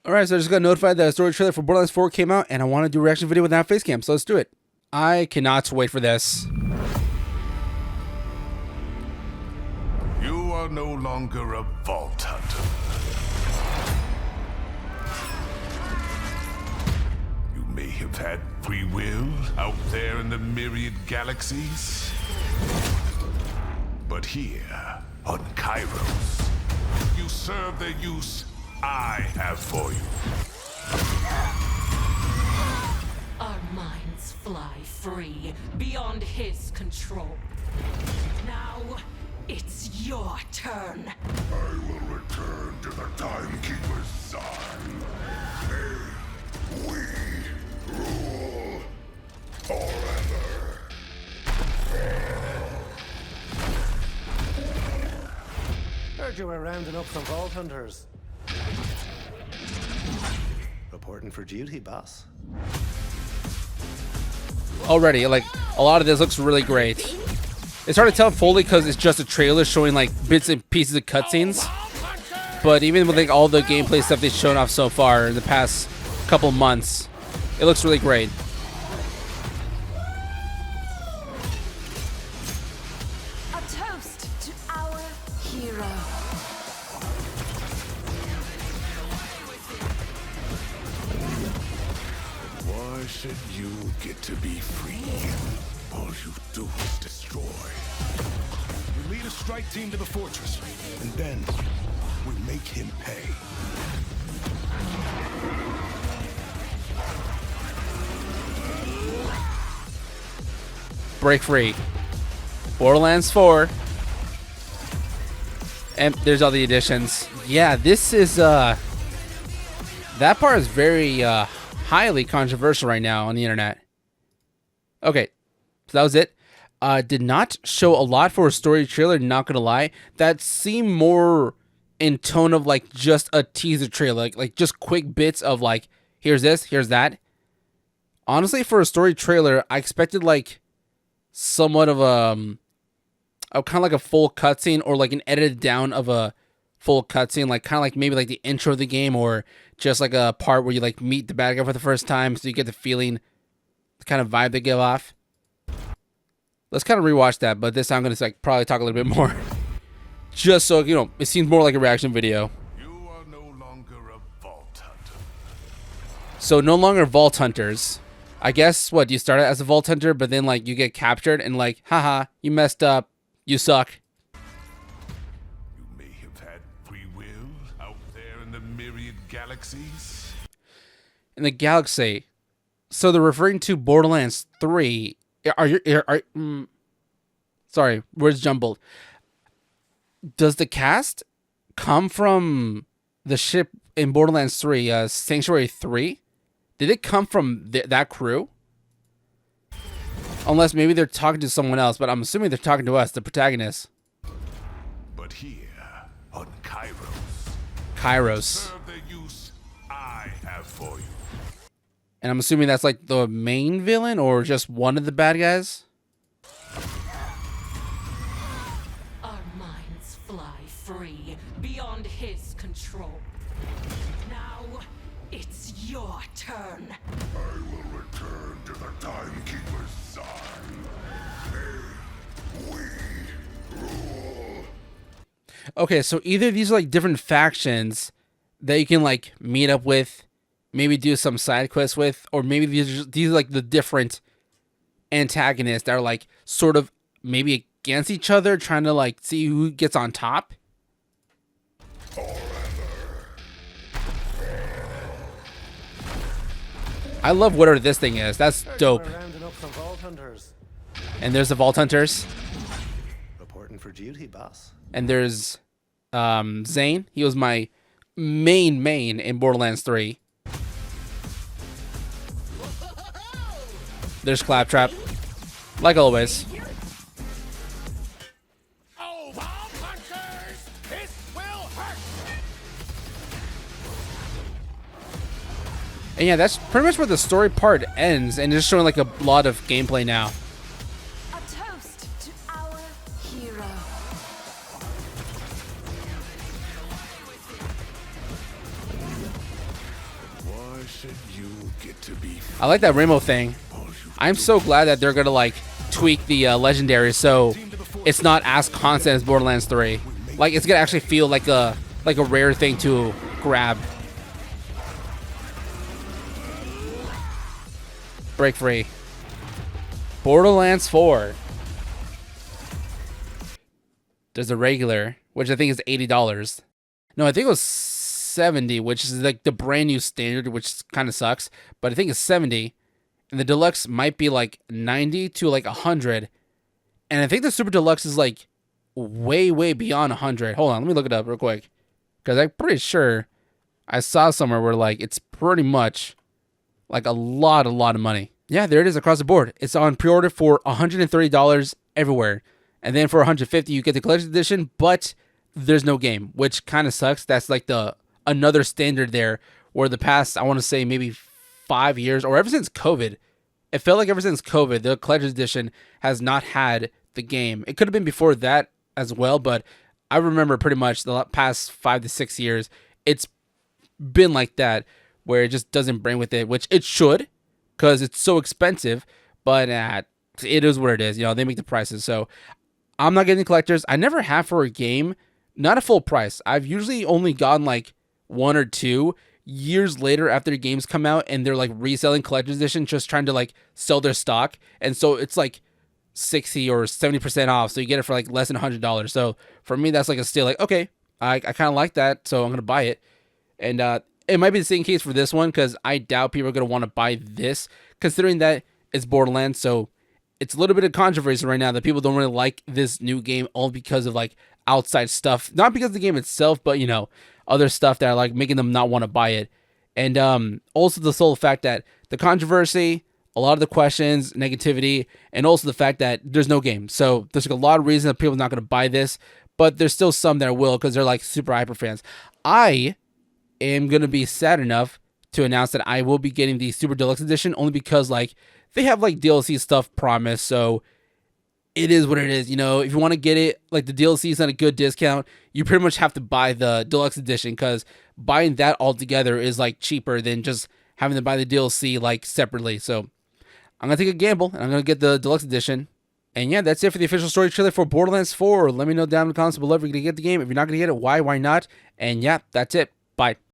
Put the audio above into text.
Alright, so I just got notified that a story trailer for Borderlands 4 came out, and I want to do a reaction video without face cam, so let's do it. I cannot wait for this. You are no longer a vault hunter. You may have had free will out there in the myriad galaxies. But here, on Kairos, you serve the use I have for you. Our minds fly free, beyond his control. Now, it's your turn. I will return to the Timekeeper's side. May we rule forever. Heard you were rounding up some vault hunters. Reporting for duty, boss. Already, like, a lot of this looks really great. It's hard to tell fully because it's just a trailer showing like bits and pieces of cutscenes. But even with like all the gameplay stuff they've shown off so far in the past couple months, it looks really great. A toast to our hero. Why should you get to be free? All you do is destroy. We lead a strike team to the fortress, and then we make him pay. Break free. Borderlands 4. And there's all the additions. Yeah, this is that part is very highly controversial right now on the internet. Okay, so that was it. Did not show a lot for a story trailer, not gonna lie. That seemed more in tone of like just a teaser trailer, like just quick bits of like, here's this, here's that. Honestly, for a story trailer, I expected like somewhat of a kind of like a full cutscene or like an edited down of a full cutscene, like kind of like maybe like the intro of the game or just like a part where you like meet the bad guy for the first time, so you get the feeling, the kind of vibe they give off. Let's kind of rewatch that, but this time I'm gonna like probably talk a little bit more, just so you know it seems more like a reaction video. You are no longer a vault hunter. So no longer vault hunters. I guess what you started as a vault hunter, but then like you get captured and like, haha, you messed up, you suck. You may have had free will out there in the myriad galaxies. In the galaxy. So they're referring to Borderlands 3. Sorry, words jumbled. Does the cast come from the ship in Borderlands 3, Sanctuary 3? Did it come from that crew? Unless maybe they're talking to someone else, but I'm assuming they're talking to us, the protagonists. But here, on Kairos. serve the use I have for you. And I'm assuming that's like the main villain or just one of the bad guys? Our minds fly free, beyond his control. Now, it's your turn. I will return to the Timekeeper's side. May we rule. Okay, so either these are like different factions that you can like meet up with, maybe do some side quests with, or maybe these are like the different antagonists that are like sort of maybe against each other, trying to like see who gets on top. I love whatever this thing is. That's dope. Heard you were rounding up some vault hunters. And there's the Vault Hunters. Reporting for duty, boss. And there's Zane. He was my main in Borderlands 3. There's Claptrap. Like always. Oh, vault hunters! This will hurt! And yeah, that's pretty much where the story part ends, and just showing like a lot of gameplay now. A toast to our hero. should you get to be I like that rainbow thing. all you I'm so glad that they're gonna like tweak the legendary so it's not as constant as Borderlands 3. Like it's gonna actually feel like a rare thing to grab. Break free. Borderlands 4. There's a regular, which I think is $80. No, I think it was 70, which is like the brand new standard, which kind of sucks. But I think it's 70, and the deluxe might be like 90 to like 100. And I think the super deluxe is like way, way beyond 100. Hold on, let me look it up real quick, because I'm pretty sure I saw somewhere where like it's pretty much like a lot of money. Yeah, there it is across the board. It's on pre-order for $130 everywhere. And then for $150 you get the collector's edition, but there's no game, which kind of sucks. That's like the another standard there where the past, I want to say maybe 5 years or ever since COVID, it felt like ever since COVID, the collector's edition has not had the game. It could have been before that as well, but I remember pretty much the past 5 to 6 years, it's been like that where it just doesn't bring with it, which it should, because it's so expensive, but it is what it is. You know, they make the prices. So I'm not getting collectors. I never have for a game, not a full price. I've usually only gotten like 1 or 2 years later after the games come out and they're like reselling collector's edition, just trying to like sell their stock. And so it's like 60 or 70% off. So you get it for like less than $100. So for me, that's like a steal. Like, okay, I kind of like that. So I'm going to buy it. And it might be the same case for this one, because I doubt people are going to want to buy this, considering that it's Borderlands. So it's a little bit of controversy right now that people don't really like this new game, all because of like outside stuff, not because of the game itself, but you know, other stuff that are like making them not want to buy it. And also the sole fact that the controversy, a lot of the questions, negativity, and also the fact that there's no game. So there's like a lot of reasons that people are not going to buy this, but there's still some that will, because they're like super hyper fans. I am going to be sad enough to announce that I will be getting the super deluxe edition, only because like they have like DLC stuff promised. So it is what it is. You know, if you want to get it, like the DLC is at a good discount, you pretty much have to buy the deluxe edition, because buying that all together is like cheaper than just having to buy the DLC like separately. So I'm going to take a gamble and I'm going to get the deluxe edition. And yeah, that's it for the official story trailer for Borderlands 4. Let me know down in the comments below if you're going to get the game. If you're not going to get it, why not? And yeah, that's it. Bye.